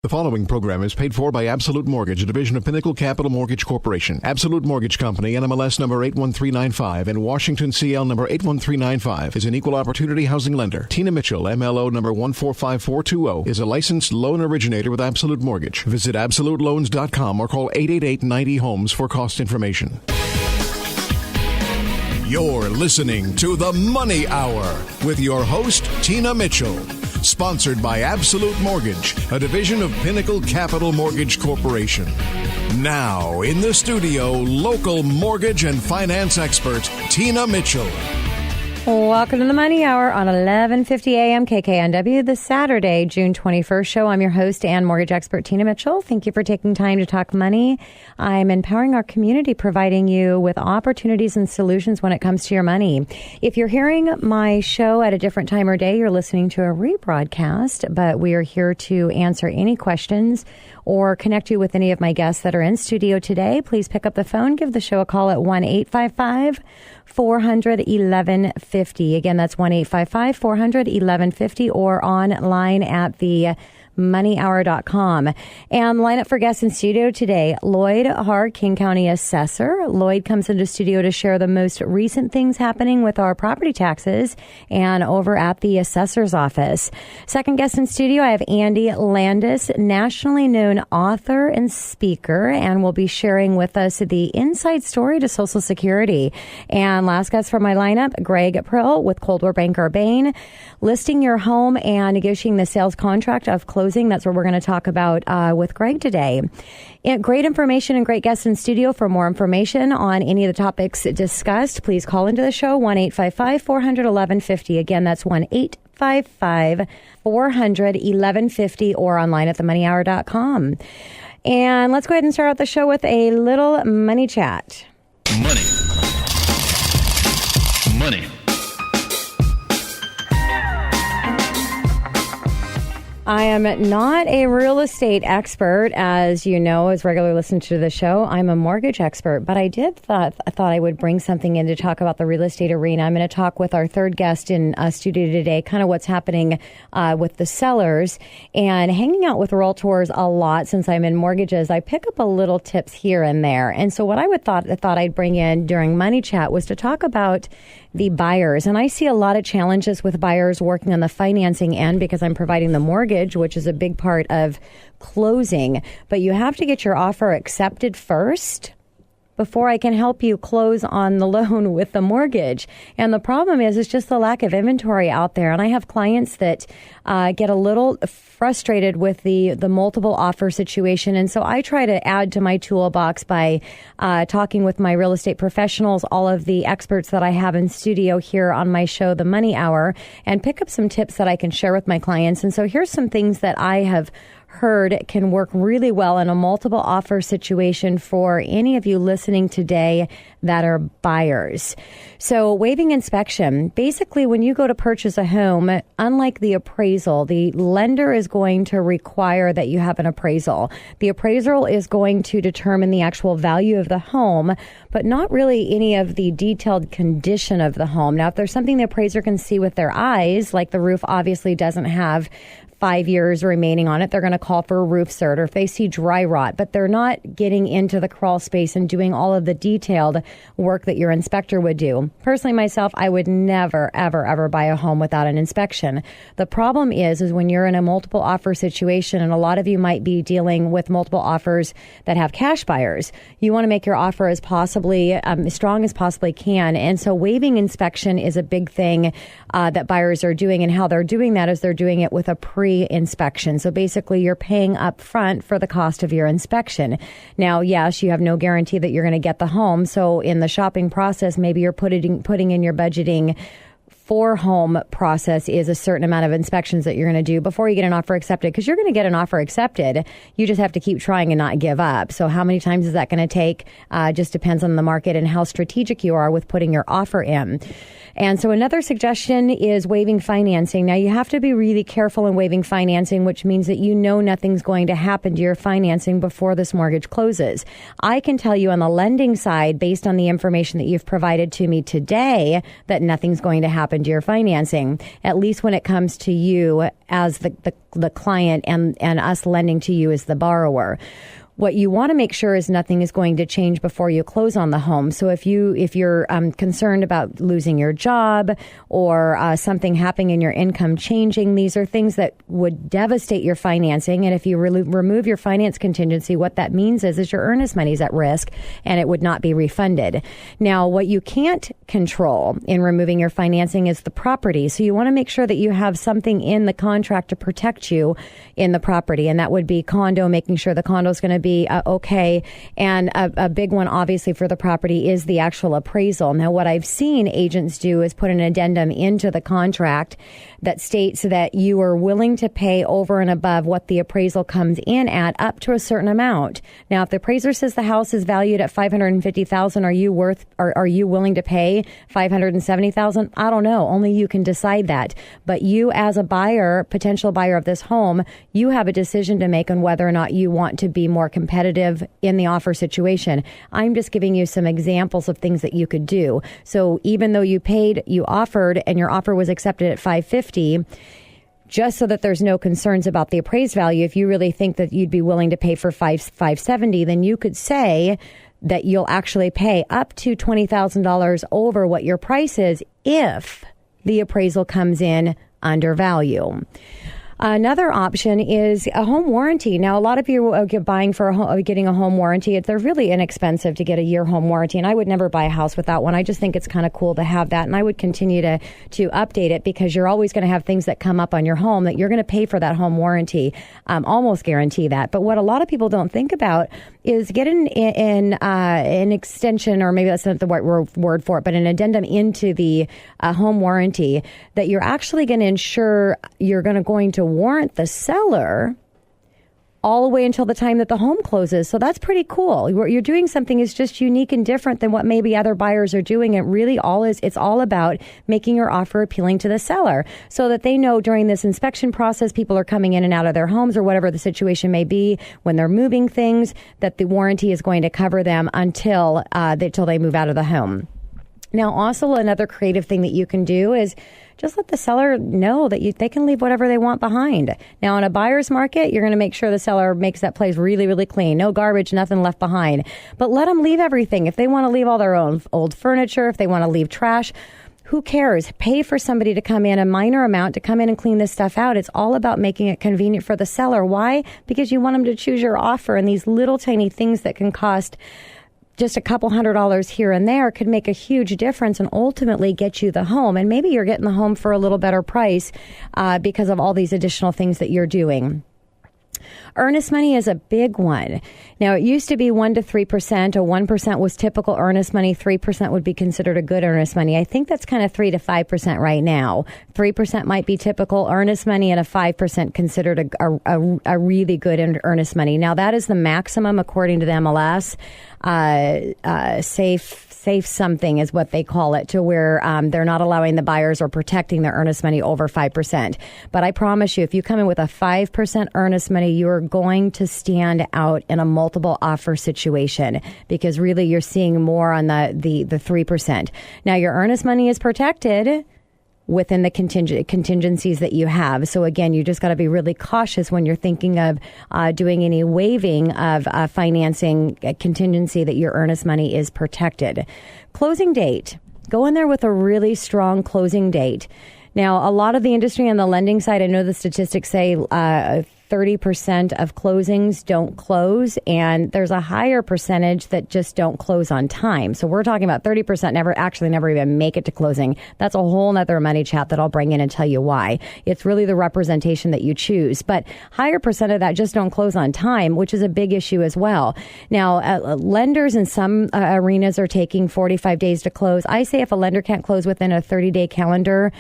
The following program is paid for by Absolute Mortgage, a division of Pinnacle Capital Mortgage Corporation. Absolute Mortgage Company, NMLS number 81395 and Washington CL number 81395 is an equal opportunity housing lender. Tina Mitchell, MLO number 145420, is a licensed loan originator with Absolute Mortgage. Visit AbsoluteLoans.com or call 888-90-HOMES for cost information. You're listening to The Money Hour with your host, Tina Mitchell. Sponsored by Absolute Mortgage, a division of Pinnacle Capital Mortgage Corporation. Now, in the studio, local mortgage and finance expert, Tina Mitchell. Welcome to the Money Hour on 1150 AM KKNW, the Saturday, June 21st show. I'm your host and mortgage expert, Tina Mitchell. Thank you for taking time to talk money. I'm empowering our community, providing you with opportunities and solutions when it comes to your money. If you're hearing my show at a different time or day, you're listening to a rebroadcast, but we are here to answer any questions or connect you with any of my guests that are in studio today. Please pick up the phone, give the show a call at 1-855-400-1150. Again, that's 1-855-400-1150 or online at the moneyhour.com. And line up for guests in studio today, Lloyd, Hara, King County Assessor. Lloyd comes into studio to share the most recent things happening with our property taxes and over at the Assessor's office. Second guest in studio, I have Andy Landis, nationally known author and speaker, and will be sharing with us the inside story to Social Security. And last guest from my lineup, Greg Prill with Coldwell Banker Bain, listing your home and negotiating the sales contract of closing. That's what we're going to talk about with Greg today. Great information and great guests in studio. For more information on any of the topics discussed, please call into the show, 1-855-400-1150. Again, that's 1-855-400-1150 or online at themoneyhour.com. And let's go ahead and start out the show with a little money chat. Money. I am not a real estate expert, as you know, as regular listeners to the show. I'm a mortgage expert, but I thought I would bring something in to talk about the real estate arena. I'm going to talk with our third guest in studio today, kind of what's happening with the sellers, and hanging out with realtors a lot since I'm in mortgages. I pick up a little tips here and there. And so what I thought I'd bring in during Money Chat was to talk about the buyers. And I see a lot of challenges with buyers working on the financing end because I'm providing the mortgage, which is a big part of closing. But you have to get your offer accepted first before I can help you close on the loan with the mortgage. And the problem is it's just the lack of inventory out there. And I have clients that get a little frustrated with the multiple offer situation. And so I try to add to my toolbox by talking with my real estate professionals, all of the experts that I have in studio here on my show, The Money Hour, and pick up some tips that I can share with my clients. And so here's some things that I have heard can work really well in a multiple offer situation for any of you listening today that are buyers. So waiving inspection. Basically, when you go to purchase a home, unlike the appraisal, the lender is going to require that you have an appraisal. The appraisal is going to determine the actual value of the home, but not really any of the detailed condition of the home. Now, if there's something the appraiser can see with their eyes, like the roof obviously doesn't have 5 years remaining on it, they're going to call for a roof cert, or if they see dry rot, but they're not getting into the crawl space and doing all of the detailed work that your inspector would do. Personally, myself, I would never, ever, ever buy a home without an inspection. The problem is when you're in a multiple offer situation, and a lot of you might be dealing with multiple offers that have cash buyers, you want to make your offer as possibly as strong as possibly can. And so waiving inspection is a big thing that buyers are doing, and how they're doing that is they're doing it with a pre-inspection. So basically, you're paying up front for the cost of your inspection. Now, yes, you have no guarantee that you're going to get the home. So in the shopping process, maybe you're putting in your budgeting for home process is a certain amount of inspections that you're going to do before you get an offer accepted, because you're going to get an offer accepted. You just have to keep trying and not give up. So how many times is that going to take? Just depends on the market and how strategic you are with putting your offer in. And so another suggestion is waiving financing. Now, you have to be really careful in waiving financing, which means that you know nothing's going to happen to your financing before this mortgage closes. I can tell you on the lending side, based on the information that you've provided to me today, that nothing's going to happen happen to your financing, at least when it comes to you as the client and us lending to you as the borrower. What you want to make sure is nothing is going to change before you close on the home. So if you're concerned about losing your job or something happening in your income changing, these are things that would devastate your financing. And if you remove your finance contingency, what that means is your earnest money is at risk and it would not be refunded. Now, what you can't control in removing your financing is the property. So you want to make sure that you have something in the contract to protect you in the property. And that would be condo, making sure the condo is going to be okay. And a big one, obviously, for the property is the actual appraisal. Now, what I've seen agents do is put an addendum into the contract that states that you are willing to pay over and above what the appraisal comes in at up to a certain amount. Now, if the appraiser says the house is valued at $550,000, are you willing to pay $570,000? I don't know. Only you can decide that. But you, as a buyer, potential buyer of this home, you have a decision to make on whether or not you want to be more competitive in the offer situation. I'm just giving you some examples of things that you could do. So even though you offered, and your offer was accepted at $550,000, just so that there's no concerns about the appraised value, if you really think that you'd be willing to pay for $570,000, then you could say that you'll actually pay up to $20,000 over what your price is if the appraisal comes in under value. Another option is a home warranty. Now, a lot of you are getting a home warranty. They're really inexpensive to get a year home warranty, and I would never buy a house without one. I just think it's kind of cool to have that, and I would continue to update it because you're always going to have things that come up on your home that you're going to pay for that home warranty. Almost guarantee that. But what a lot of people don't think about is get an extension, or maybe that's not the right word for it, but an addendum into the home warranty that you're actually going to ensure you're going to warrant the seller all the way until the time that the home closes. So that's pretty cool. What you're doing something is just unique and different than what maybe other buyers are doing. It really it's all about making your offer appealing to the seller so that they know during this inspection process, people are coming in and out of their homes or whatever the situation may be when they're moving things, that the warranty is going to cover them until they move out of the home. Now, also another creative thing that you can do is just let the seller know that they can leave whatever they want behind. Now, in a buyer's market, you're going to make sure the seller makes that place really, really clean. No garbage, nothing left behind. But let them leave everything. If they want to leave all their own old furniture, if they want to leave trash, who cares? Pay for somebody to come in, a minor amount, to come in and clean this stuff out. It's all about making it convenient for the seller. Why? Because you want them to choose your offer, and these little tiny things that can cost just a couple $100 here and there could make a huge difference and ultimately get you the home. And maybe you're getting the home for a little better price because of all these additional things that you're doing. Earnest money is a big one. Now, it used to be 1% to 3%, or 1% was typical earnest money. 3% would be considered a good earnest money. I think that's kind of 3 to 5% right now. 3% might be typical earnest money, and a 5% considered a really good earnest money. Now, that is the maximum according to the MLS. Safe something is what they call it, to where they're not allowing the buyers or protecting their earnest money over 5%. But I promise you, if you come in with a 5% earnest money, you're going to stand out in a multiple offer situation, because really you're seeing more on the 3%. Now, your earnest money is protected within the contingencies that you have. So again, you just got to be really cautious when you're thinking of doing any waiving of financing contingency, that your earnest money is protected. Closing date. Go in there with a really strong closing date. Now, a lot of the industry on the lending side, I know the statistics say 30% of closings don't close, and there's a higher percentage that just don't close on time. So we're talking about 30% never even make it to closing. That's a whole nother money chat that I'll bring in and tell you why. It's really the representation that you choose. But higher percent of that just don't close on time, which is a big issue as well. Now, lenders in some arenas are taking 45 days to close. I say if a lender can't close within a 30-day calendar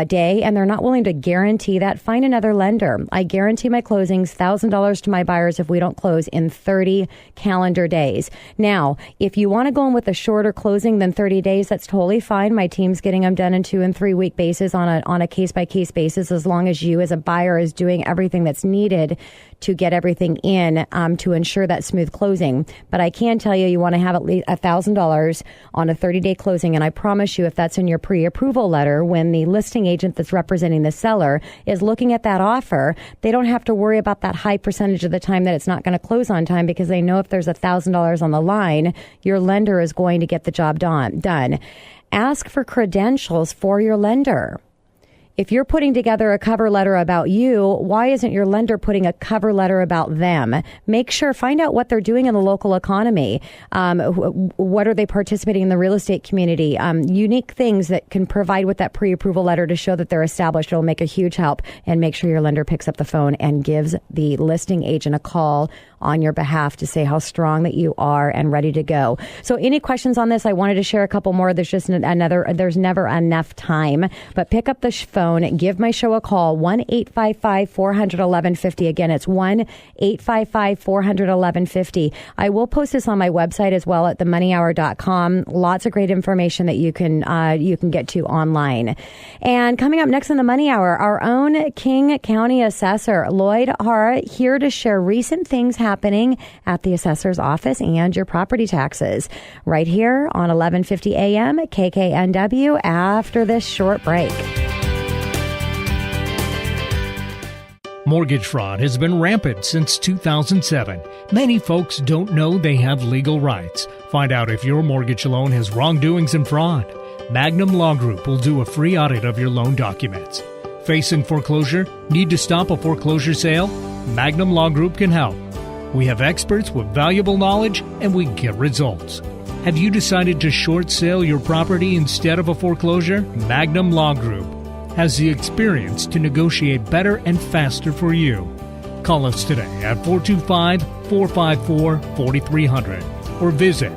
day, and they're not willing to guarantee that, find another lender. I guarantee my closings, $1,000 to my buyers if we don't close in 30 calendar days. Now, if you want to go in with a shorter closing than 30 days, that's totally fine. My team's getting them done in 2 and 3 week basis on a case by case basis, as long as you as a buyer is doing everything that's needed to get everything in to ensure that smooth closing. But I can tell you want to have at least $1,000 on a 30-day closing. And I promise you, if that's in your pre-approval letter, when the listing agent that's representing the seller is looking at that offer, they don't have to worry about that high percentage of the time that it's not going to close on time, because they know if there's $1,000 on the line, your lender is going to get the job done. Ask for credentials for your lender. If you're putting together a cover letter about you, why isn't your lender putting a cover letter about them? Find out what they're doing in the local economy. What are they participating in the real estate community? Unique things that can provide with that pre-approval letter to show that they're established. It'll make a huge help. And make sure your lender picks up the phone and gives the listing agent a call on your behalf to say how strong that you are and ready to go. So any questions on this? I wanted to share a couple more. There's never enough time, but pick up the phone, give my show a call, 1-855-400-1150. Again, it's 1-855-400-1150. I will post this on my website as well at themoneyhour.com. Lots of great information that you can get to online. And coming up next in the Money Hour, our own King County Assessor, Lloyd Hara, here to share recent things happening at the assessor's office and your property taxes. Right here on 1150 AM KKNW after this short break. Mortgage fraud has been rampant since 2007. Many folks don't know they have legal rights. Find out if your mortgage loan has wrongdoings and fraud. Magnum Law Group will do a free audit of your loan documents. Facing foreclosure? Need to stop a foreclosure sale? Magnum Law Group can help. We have experts with valuable knowledge, and we get results. Have you decided to short sale your property instead of a foreclosure? Magnum Law Group has the experience to negotiate better and faster for you. Call us today at 425-454-4300 or visit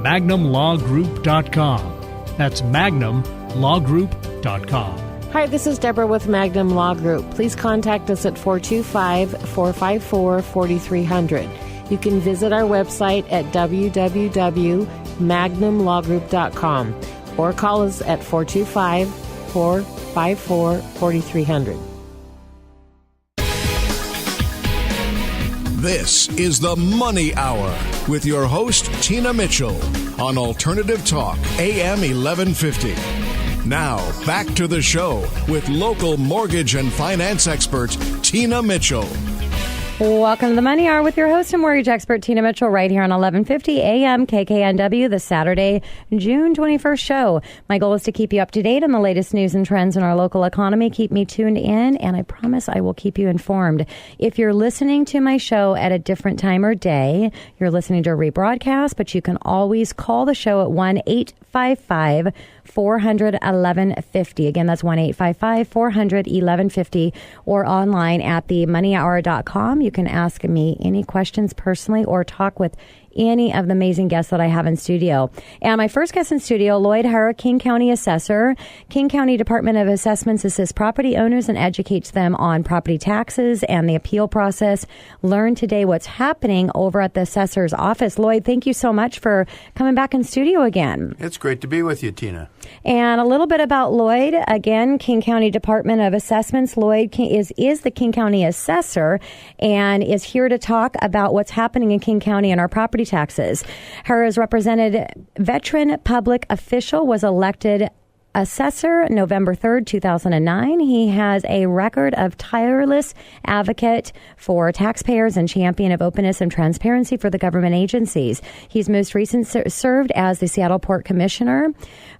magnumlawgroup.com. That's magnumlawgroup.com. Hi, this is Deborah with Magnum Law Group. Please contact us at 425-454-4300. You can visit our website at www.magnumlawgroup.com or call us at 425-454-4300. This is the Money Hour with your host, Tina Mitchell, on Alternative Talk, AM 1150. Now, back to the show with local mortgage and finance expert, Tina Mitchell. Welcome to the Money Hour with your host and mortgage expert, Tina Mitchell, right here on 1150 AM KKNW, the Saturday, June 21st show. My goal is to keep you up to date on the latest news and trends in our local economy. Keep me tuned in, and I promise I will keep you informed. If you're listening to my show at a different time or day, you're listening to a rebroadcast, but you can always call the show at 1-855-400-1150. Again, that's 1-855-400-1150, or online at themoneyhour.com. You can ask me any questions personally or talk with any of the amazing guests that I have in studio. And my first guest in studio, Lloyd Hara, King County Assessor. King County Department of Assessments assists property owners and educates them on property taxes and the appeal process. Learn today what's happening over at the assessor's office. Lloyd, thank you so much for coming back in studio again. It's great to be with you, Tina. And a little bit about Lloyd. Again, King County Department of Assessments. Lloyd is the King County Assessor and is here to talk about what's happening in King County and our property taxes. Hara's represented veteran public official, was elected assessor November 3rd, 2009. He has a record of tireless advocate for taxpayers and champion of openness and transparency for the government agencies. He's most recently served as the Seattle Port Commissioner,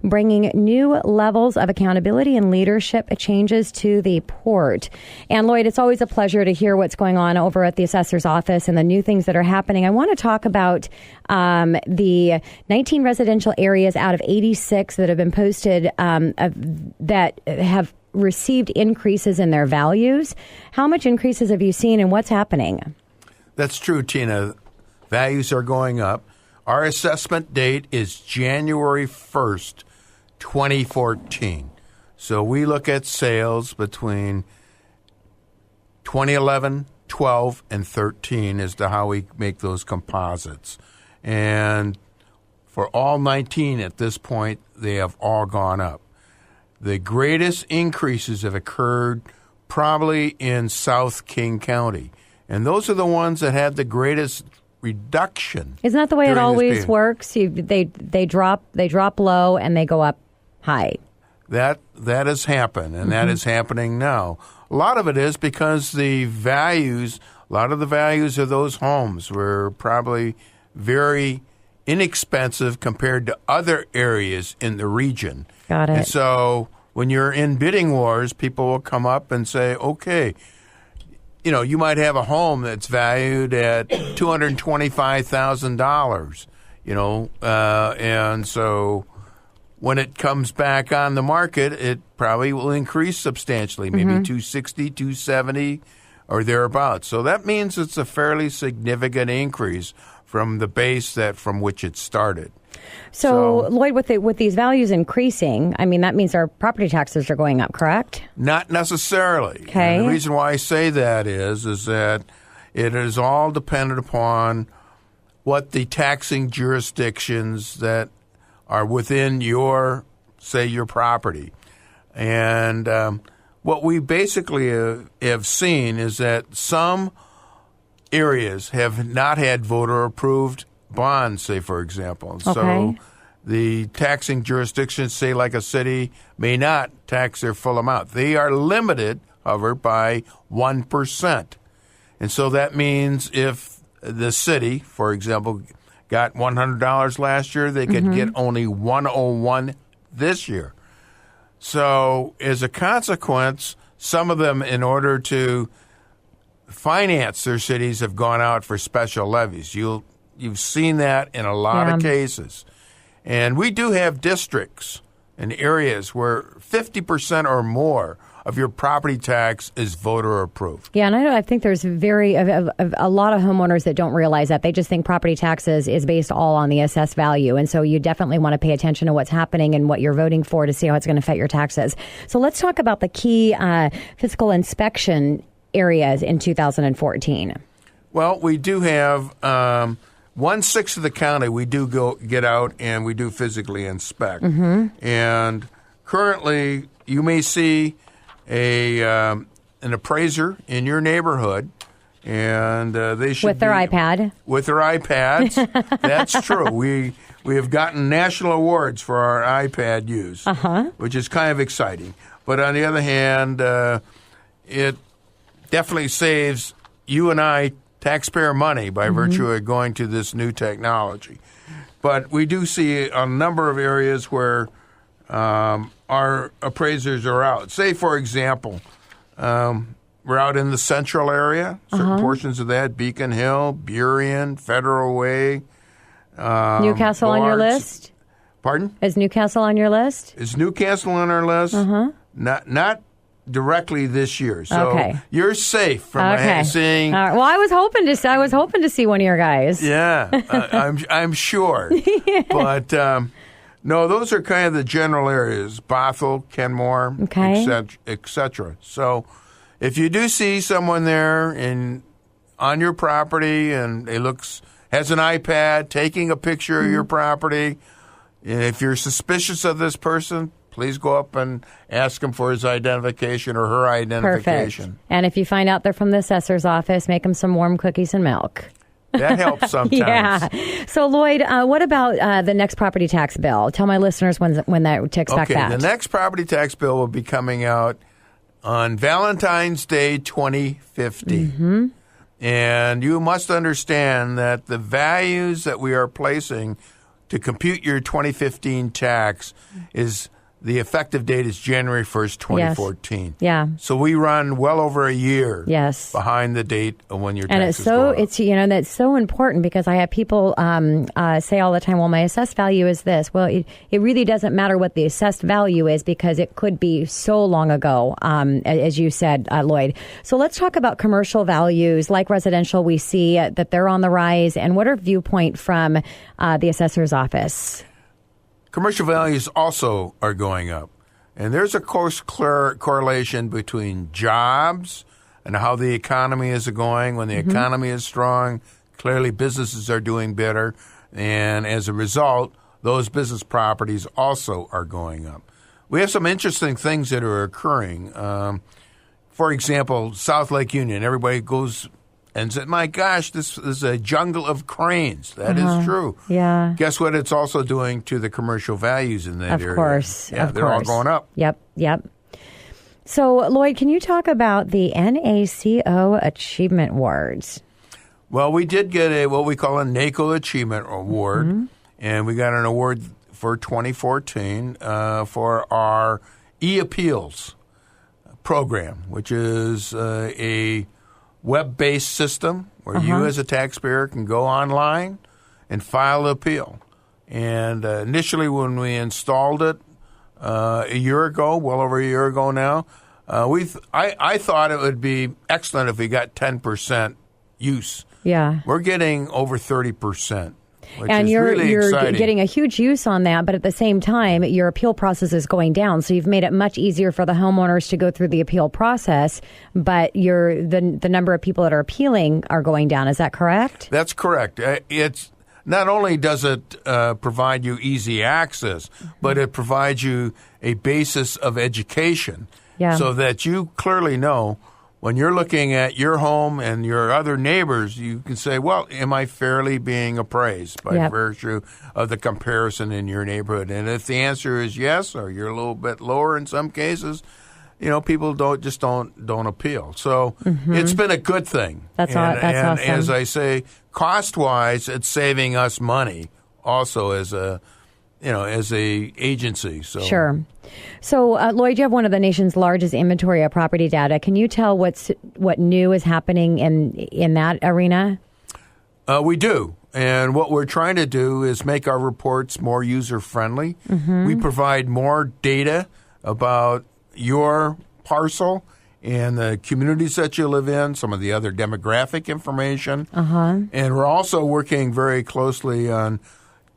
bringing new levels of accountability and leadership changes to the port. And Lloyd, it's always a pleasure to hear what's going on over at the assessor's office and the new things that are happening. I want to talk about the 19 residential areas out of 86 that have been posted that have received increases in their values. How much increases have you seen and what's happening? That's true, Tina. Values are going up. Our assessment date is January 1st, 2014. So we look at sales between 2011, 12, and 13 as to how we make those composites. And for all 19 at this point, they have all gone up. The greatest increases have occurred probably in South King County. And those are the ones that had the greatest reduction. Isn't that the way it during this always period. works? They drop low and they go up high. That has happened, and that is happening now. A lot of it is because a lot of the values of those homes were probably very inexpensive compared to other areas in the region. Got it. And so when you're in bidding wars, people will come up and say, okay, you might have a home that's valued at $225,000, and so when it comes back on the market, it probably will increase substantially, maybe 260, 270, or thereabouts. So that means it's a fairly significant increase from the base from which it started. So Lloyd, with these values increasing, I mean, that means our property taxes are going up, correct? Not necessarily. Okay. And the reason why I say that is that it is all dependent upon what the taxing jurisdictions that are within your property. And what we basically have seen is that some areas have not had voter-approved bonds, say, for example. Okay. So the taxing jurisdictions, say, like a city, may not tax their full amount. They are limited, however, by 1%. And so that means if the city, for example, got $100 last year, they could get only $101 this year. So as a consequence, some of them, in order to finance their cities, have gone out for special levies. You've seen that in a lot of cases. And we do have districts and areas where 50% or more of your property tax is voter approved. Yeah, and I think there's a lot of homeowners that don't realize that. They just think property taxes is based all on the assessed value. And so you definitely want to pay attention to what's happening and what you're voting for to see how it's going to affect your taxes. So let's talk about the key fiscal inspection areas in 2014. Well, we do have 1/6 of the county. We do get out and we do physically inspect. And currently, you may see an appraiser in your neighborhood, and they should with their iPad. With their iPads. That's true. We have gotten national awards for our iPad use, which is kind of exciting. But on the other hand, it definitely saves you and I taxpayer money by virtue of going to this new technology. But we do see a number of areas where our appraisers are out. Say, for example, we're out in the central area, certain portions of that, Beacon Hill, Burien, Federal Way. Newcastle on your list? Pardon? Is Newcastle on your list? Is Newcastle on our list? Not directly this year. So you're safe from seeing. Well, I was hoping to see one of your guys. Yeah, I'm sure. But no, those are kind of the general areas: Bothell, Kenmore, et cetera. So if you do see someone there on your property and has an iPad taking a picture of your property, and if you're suspicious of this person, please go up and ask him for his identification or her identification. Perfect. And if you find out they're from the assessor's office, make them some warm cookies and milk. That helps sometimes. Yeah. So, Lloyd, what about the next property tax bill? Tell my listeners when to expect that. The next property tax bill will be coming out on Valentine's Day 2015. And you must understand that the values that we are placing to compute your 2015 tax is the effective date is January 1st, 2014. Yes. Yeah. So we run well over a year behind the date of when your and taxes go up. That's so important because I have people say all the time, well, my assessed value is this. Well, it really doesn't matter what the assessed value is because it could be so long ago, as you said, Lloyd. So let's talk about commercial values. Like residential, we see that they're on the rise. And what are viewpoint from the assessor's office? Commercial values also are going up. And there's a close correlation between jobs and how the economy is going. When the economy is strong, clearly businesses are doing better. And as a result, those business properties also are going up. We have some interesting things that are occurring. For example, South Lake Union. Everybody goes and said, my gosh, this is a jungle of cranes. That is true. Yeah. Guess what it's also doing to the commercial values in that area? Of course. Yeah, of they're course. all going up. Yep. So, Lloyd, can you talk about the NACO Achievement Awards? Well, we did get what we call a NACO Achievement Award, and we got an award for 2014 for our e-appeals program, which is a web-based system where you as a taxpayer can go online and file an appeal. And initially when we installed it a year ago, well over a year ago now, I thought it would be excellent if we got 10% use. Yeah. We're getting over 30%. Which And is you're really exciting. getting a huge use on that, but at the same time, your appeal process is going down. So you've made it much easier for the homeowners to go through the appeal process, but the number of people that are appealing are going down. Is that correct? That's correct. It's not only does it provide you easy access, but it provides you a basis of education, so that you clearly know when you're looking at your home and your other neighbors, you can say, well, am I fairly being appraised by virtue of the comparison in your neighborhood? And if the answer is yes, or you're a little bit lower in some cases, people don't appeal. So it's been a good thing. That's and awesome. As I say, cost-wise, it's saving us money also as a agency. So. Sure. So, Lloyd, you have one of the nation's largest inventory of property data. Can you tell what new is happening in that arena? We do. And what we're trying to do is make our reports more user-friendly. We provide more data about your parcel and the communities that you live in, some of the other demographic information. And we're also working very closely on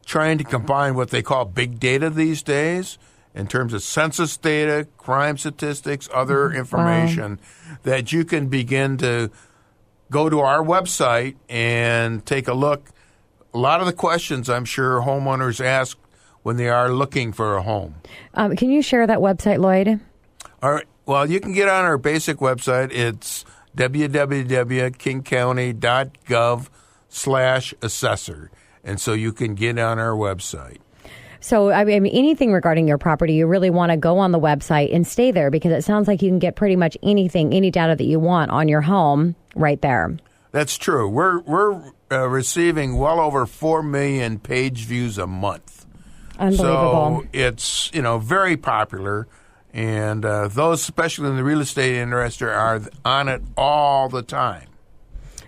trying to combine what they call big data these days in terms of census data, crime statistics, other information that you can begin to go to our website and take a look. A lot of the questions I'm sure homeowners ask when they are looking for a home. Can you share that website, Lloyd? All right. Well, you can get on our basic website. It's www.kingcounty.gov/assessor. And so you can get on our website. So, I mean, anything regarding your property, you really want to go on the website and stay there because it sounds like you can get pretty much anything, any data that you want on your home right there. That's true. We're receiving well over 4 million page views a month. Unbelievable. So it's, very popular. And those, especially in the real estate industry, are on it all the time.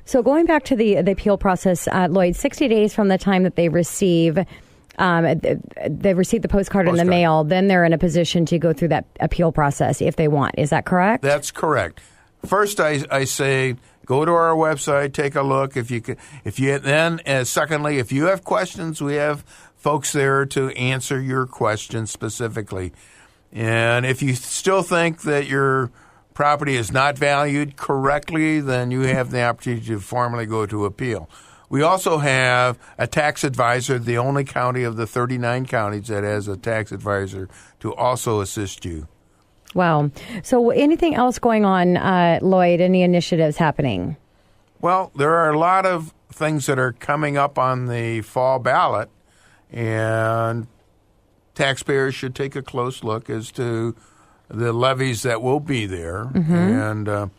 So going back to the appeal process, Lloyd, 60 days from the time that they receive the postcard in the mail, then they're in a position to go through that appeal process if they want. Is that correct? That's correct. First, I say go to our website, take a look. Secondly, if you have questions, we have folks there to answer your questions specifically. And if you still think that your property is not valued correctly, then you have the opportunity to formally go to appeal. We also have a tax advisor, the only county of the 39 counties that has a tax advisor to also assist you. Wow. So anything else going on, Lloyd, any initiatives happening? Well, there are a lot of things that are coming up on the fall ballot, and taxpayers should take a close look as to the levies that will be there. And,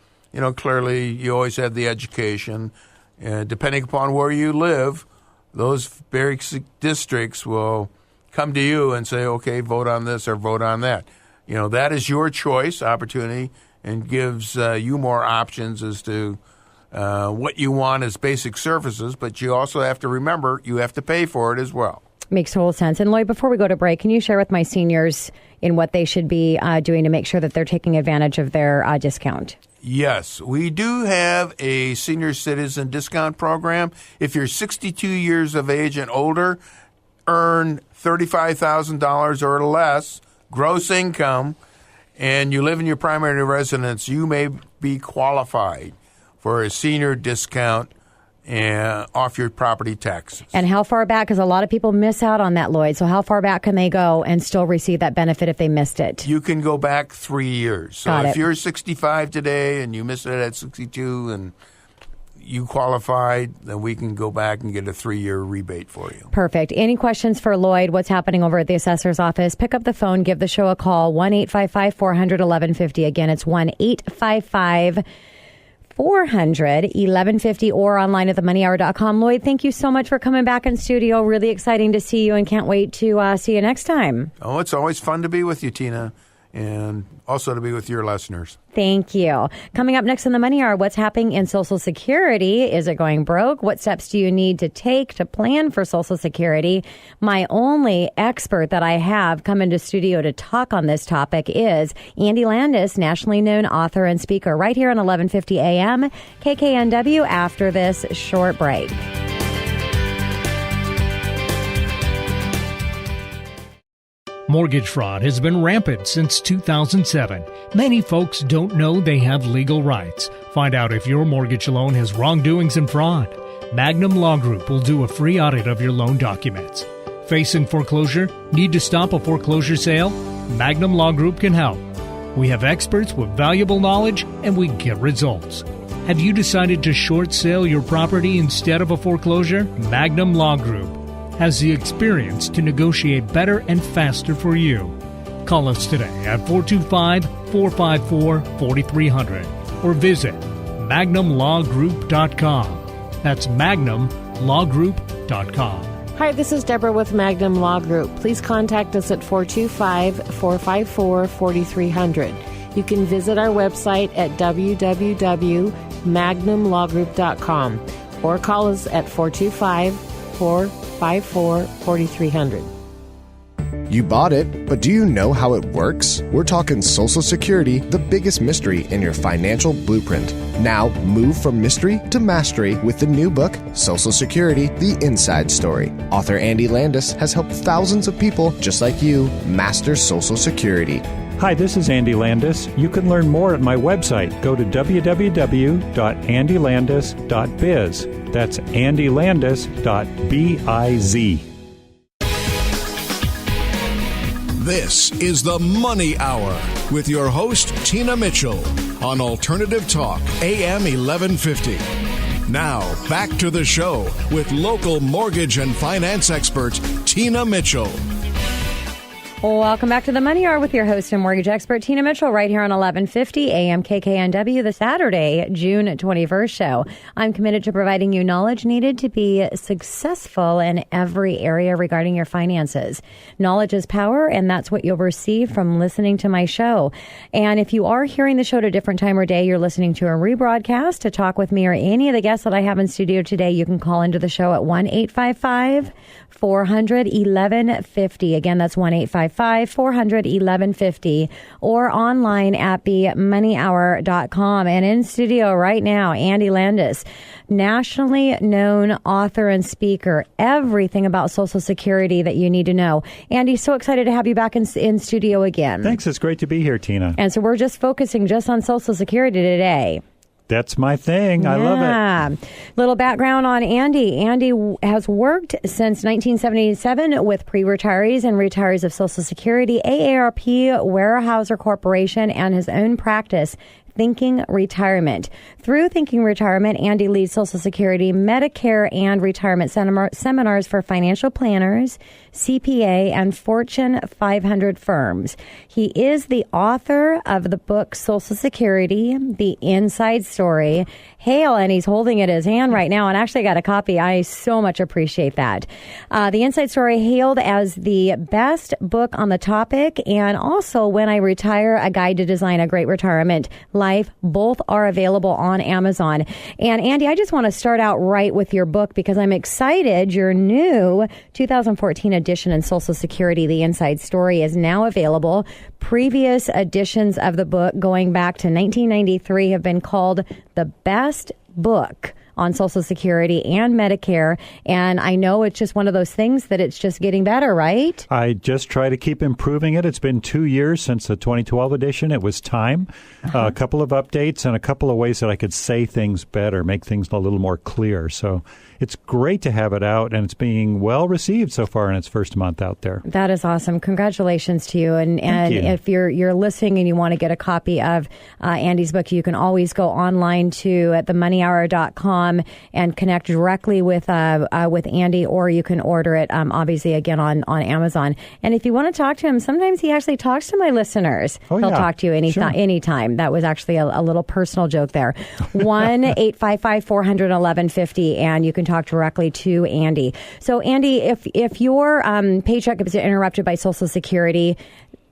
clearly you always have the education. And depending upon where you live, those various districts will come to you and say, okay, vote on this or vote on that. That is your choice, opportunity, and gives you more options as to what you want as basic services. But you also have to remember you have to pay for it as well. Makes total sense. And Lloyd, before we go to break, can you share with my seniors in what they should be doing to make sure that they're taking advantage of their discount? Yes, we do have a senior citizen discount program. If you're 62 years of age and older, earn $35,000 or less gross income, and you live in your primary residence, you may be qualified for a senior discount off your property taxes. And how far back? Because a lot of people miss out on that, Lloyd. So how far back can they go and still receive that benefit if they missed it? You can go back 3 years. So if you're 65 today and you missed it at 62, and you qualified, then we can go back and get a 3-year rebate for you. Perfect. Any questions for Lloyd? What's happening over at the assessor's office? Pick up the phone, give the show a call, 1-855-400-1150. Again, it's 1-855-400-1150 or online at themoneyhour.com. Lloyd, thank you so much for coming back in studio. Really exciting to see you and can't wait to see you next time. Oh, it's always fun to be with you, Tina, and also to be with your listeners. Thank you. Coming up next on the Money Hour, what's happening in Social Security? Is it going broke? What steps do you need to take to plan for Social Security? My only expert that I have come into studio to talk on this topic is Andy Landis, nationally known author and speaker, right here on 1150 AM KKNW after this short break. Mortgage fraud has been rampant since 2007. Many folks don't know they have legal rights. Find out if your mortgage loan has wrongdoings and fraud. Magnum Law Group will do a free audit of your loan documents. Facing foreclosure? Need to stop a foreclosure sale? Magnum Law Group can help. We have experts with valuable knowledge, and we get results. Have you decided to short sale your property instead of a foreclosure? Magnum Law Group has the experience to negotiate better and faster for you. Call us today at 425-454-4300 or visit magnumlawgroup.com. That's magnumlawgroup.com. Hi, this is Deborah with Magnum Law Group. Please contact us at 425-454-4300. You can visit our website at www.magnumlawgroup.com or call us at 425-454-4300. You bought it, but do you know how it works? We're talking Social Security, the biggest mystery in your financial blueprint. Now, move from mystery to mastery with the new book, Social Security, The Inside Story. Author Andy Landis has helped thousands of people just like you master Social Security. Hi, this is Andy Landis. You can learn more at my website. Go to www.andylandis.biz. That's andylandis.biz. This is the Money Hour with your host, Tina Mitchell, on Alternative Talk, AM 1150. Now, back to the show with local mortgage and finance expert, Tina Mitchell. Welcome back to the Money Hour with your host and mortgage expert, Tina Mitchell, right here on 1150 AM KKNW, the Saturday, June 21st show. I'm committed to providing you knowledge needed to be successful in every area regarding your finances. Knowledge is power, and that's what you'll receive from listening to my show. And if you are hearing the show at a different time or day, you're listening to a rebroadcast, to talk with me or any of the guests that I have in studio today, you can call into the show at 1-855-400-1150. Again, that's 1-855-400-1150 or online at themoneyhour.com. And in studio right now, Andy Landis, nationally known author and speaker, everything about Social Security that you need to know. Andy, so excited to have you back in studio again. Thanks. It's great to be here, Tina. And so we're just focusing just on Social Security today. That's my thing. I love it. Little background on Andy. Andy has worked since 1977 with pre-retirees and retirees of Social Security, AARP, Weyerhaeuser Corporation, and his own practice, Thinking Retirement. Through Thinking Retirement, Andy leads Social Security, Medicare, and retirement seminars for financial planners, CPA, and Fortune 500 firms. He is the author of the book Social Security, The Inside Story. Hail, and he's holding it in his hand right now, and actually got a copy. I so much appreciate that. The Inside Story hailed as the best book on the topic, and also When I Retire, A Guide to Design a Great Retirement Life. Both are available on Amazon. And Andy, I just want to start out right with your book because I'm excited. Your new 2014 edition in Social Security, The Inside Story, is now available. Previous editions of the book going back to 1993 have been called the best book on Social Security and Medicare. And I know it's just one of those things that it's just getting better, right? I just try to keep improving it. It's been 2 years since the 2012 edition. It was time. A couple of updates and a couple of ways that I could say things better, make things a little more clear. So it's great to have it out, and it's being well received so far in its first month out there. That is awesome. Congratulations to you. And you. If you're listening and you want to get a copy of Andy's book, you can always go online to at themoneyhour.com and connect directly with Andy, or you can order it, obviously, again, on Amazon. And if you want to talk to him, sometimes he actually talks to my listeners. Oh, He'll yeah. talk to you anytime. That was actually a little personal joke there. 1-855-400-1150, and you can talk directly to Andy. So, Andy, if your paycheck is interrupted by Social Security,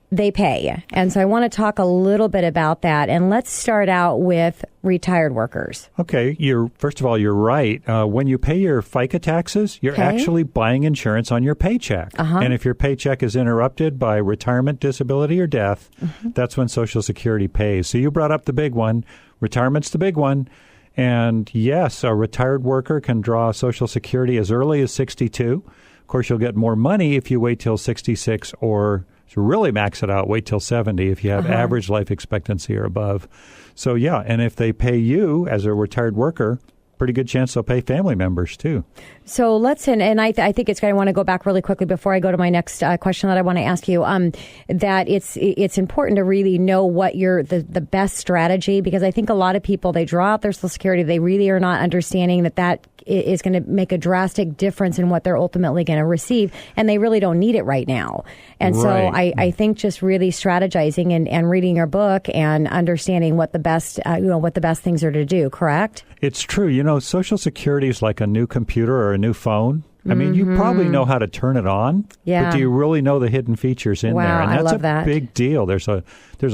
they pay. And so I want to talk a little bit about that. And let's start out with retired workers. Okay. First of all, you're right. When you pay your FICA taxes, you're actually buying insurance on your paycheck. And if your paycheck is interrupted by retirement, disability, or death, that's when Social Security pays. So you brought up the big one. Retirement's the big one. And yes, a retired worker can draw Social Security as early as 62. Of course, you'll get more money if you wait till 66, or to really max it out, wait till 70 if you have average life expectancy or above. So, yeah, and if they pay you as a retired worker, pretty good chance they'll pay family members, too. So and I think I want to go back really quickly before I go to my next question that I want to ask you, that it's important to really know what the best strategy, because I think a lot of people, they draw out their Social Security, they really are not understanding that is going to make a drastic difference in what they're ultimately going to receive, and they really don't need it right now. And so I think just really strategizing and reading your book and understanding what the best things are to do, correct? It's true. Social Security is like a new computer or a new phone. I mean, you probably know how to turn it on, but do you really know the hidden features in there? And that's a big deal. There's a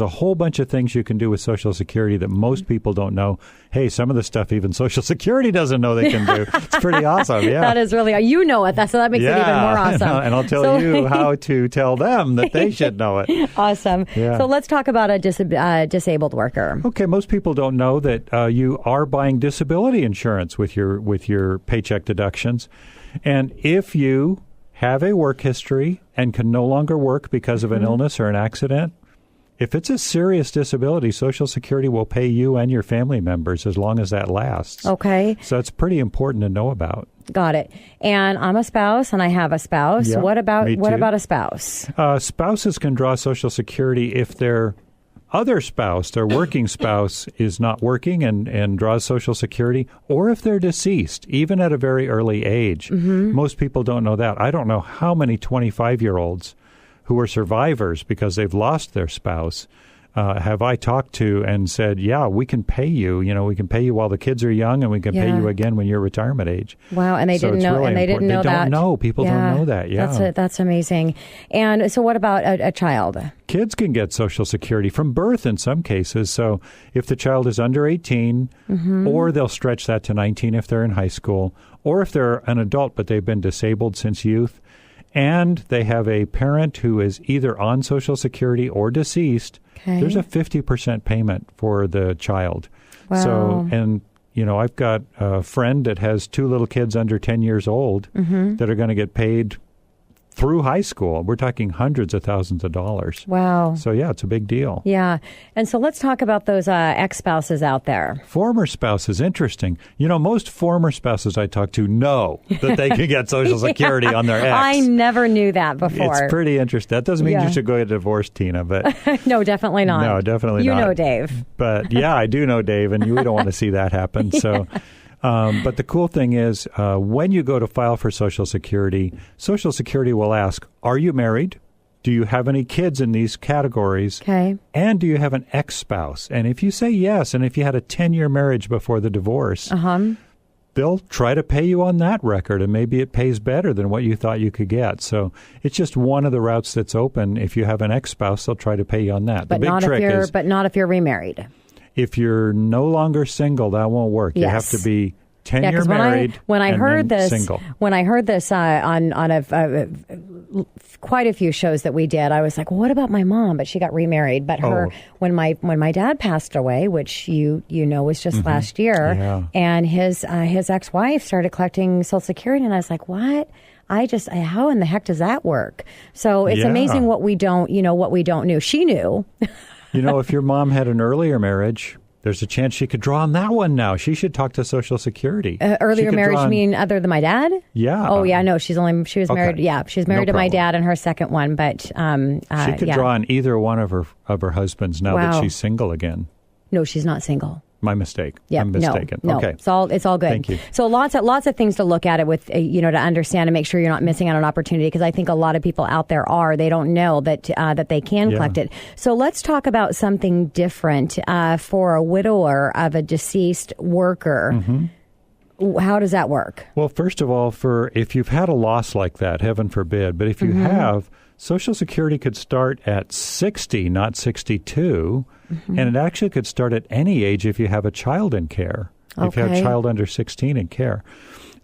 whole bunch of things you can do with Social Security that most people don't know. Hey, some of the stuff even Social Security doesn't know they can do. It's pretty awesome, yeah. That is really, you know it, so that makes it even more awesome. And I'll tell you how to tell them that they should know it. Awesome. Yeah. So let's talk about a disabled worker. Okay, most people don't know that you are buying disability insurance with your paycheck deductions. And if you have a work history and can no longer work because of an illness or an accident, if it's a serious disability, Social Security will pay you and your family members as long as that lasts. Okay. So it's pretty important to know about. Got it. And I'm a spouse, and I have a spouse. Yeah, what about a spouse? Spouses can draw Social Security if their other spouse, their working spouse, is not working and draws Social Security, or if they're deceased, even at a very early age. Most people don't know that. I don't know how many 25-year-olds who are survivors because they've lost their spouse have I talked to and said, yeah, we can pay you. We can pay you while the kids are young, and we can pay you again when you're retirement age. Wow, and they didn't know. Really and they didn't know they that. Don't know. People don't know that. Yeah, that's amazing. And so, what about a child? Kids can get Social Security from birth in some cases. So if the child is under 18, or they'll stretch that to 19 if they're in high school, or if they're an adult but they've been disabled since youth, and they have a parent who is either on Social Security or deceased, there's a 50% payment for the child. Wow. So, and I've got a friend that has two little kids under 10 years old that are going to get paid through high school. We're talking hundreds of thousands of dollars. Wow. So, yeah, it's a big deal. Yeah. And so let's talk about those ex-spouses out there. Former spouses, interesting. Most former spouses I talk to know that they can get Social Security on their ex. I never knew that before. It's pretty interesting. That doesn't mean you should go get divorced, Tina, but... No, definitely not. No, definitely not. You know Dave. But, yeah, I do know Dave, and we don't want to see that happen. So... but the cool thing is, when you go to file for Social Security will ask, are you married? Do you have any kids in these categories? Okay. And do you have an ex-spouse? And if you say yes, and if you had a 10-year marriage before the divorce, they'll try to pay you on that record, and maybe it pays better than what you thought you could get. So it's just one of the routes that's open. If you have an ex-spouse, they'll try to pay you on that. But not if you're remarried. If you're no longer single, that won't work. You have to be 10-year married when I heard this, single. When I heard this on quite a few shows that we did, I was like, well, what about my mom? But she got remarried. But when my dad passed away, which you know was just last year, and his ex-wife started collecting Social Security, and I was like, what? How in the heck does that work? So it's amazing what we don't know. She knew. If your mom had an earlier marriage, there's a chance she could draw on that one now. She should talk to Social Security. Earlier marriage, you mean other than my dad? Yeah. Oh, yeah, no, she was married. Yeah, she was married to my dad and her second one, but she could draw on either one of her husbands now that she's single again. No, she's not single. My mistake. Yeah, I'm mistaken. No, okay. It's all good. Thank you. So lots of things to look at it with, to understand and make sure you're not missing out on opportunity, because I think a lot of people out there they don't know that they can collect it. So let's talk about something different for a widower of a deceased worker. Mm-hmm. How does that work? Well, first of all, if you've had a loss like that, heaven forbid, but if you have, Social Security could start at 60, not 62, and it actually could start at any age if you have a child in care. Okay. If you have a child under 16 in care.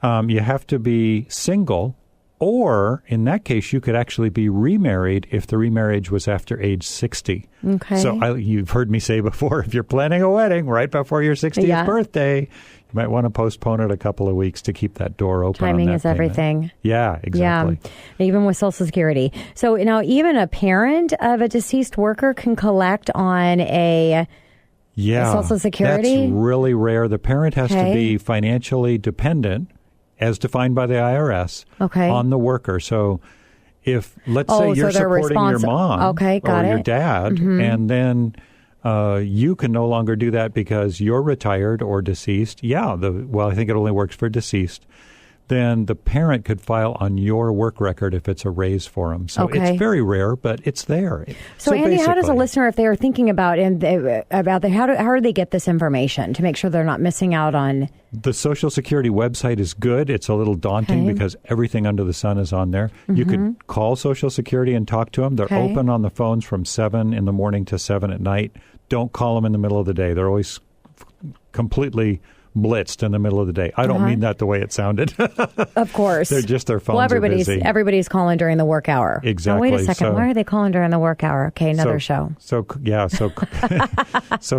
You have to be single, or in that case, you could actually be remarried if the remarriage was after age 60. Okay. So you've heard me say before, if you're planning a wedding right before your 60th birthday, you might want to postpone it a couple of weeks to keep that door open. Timing is everything. Yeah, exactly. Yeah, even with Social Security. So now even a parent of a deceased worker can collect on a Social Security? That's really rare. The parent has to be financially dependent, as defined by the IRS, on the worker. So if, let's say you're supporting your mom or your dad, and then you can no longer do that because you're retired or deceased. I think it only works for deceased. Then the parent could file on your work record if it's a raise for them. So it's very rare, but it's there. So Andy, how does a listener, if they are thinking about how do they get this information to make sure they're not missing out on? The Social Security website is good. It's a little daunting because everything under the sun is on there. You could call Social Security and talk to them. They're open on the phones from 7 in the morning to 7 at night. Don't call them in the middle of the day. They're always completely blitzed in the middle of the day. I don't mean that the way it sounded. Of course. Their phones are busy. Everybody's calling during the work hour. Exactly. Oh, wait a second. Why are they calling during the work hour? Okay, another show. So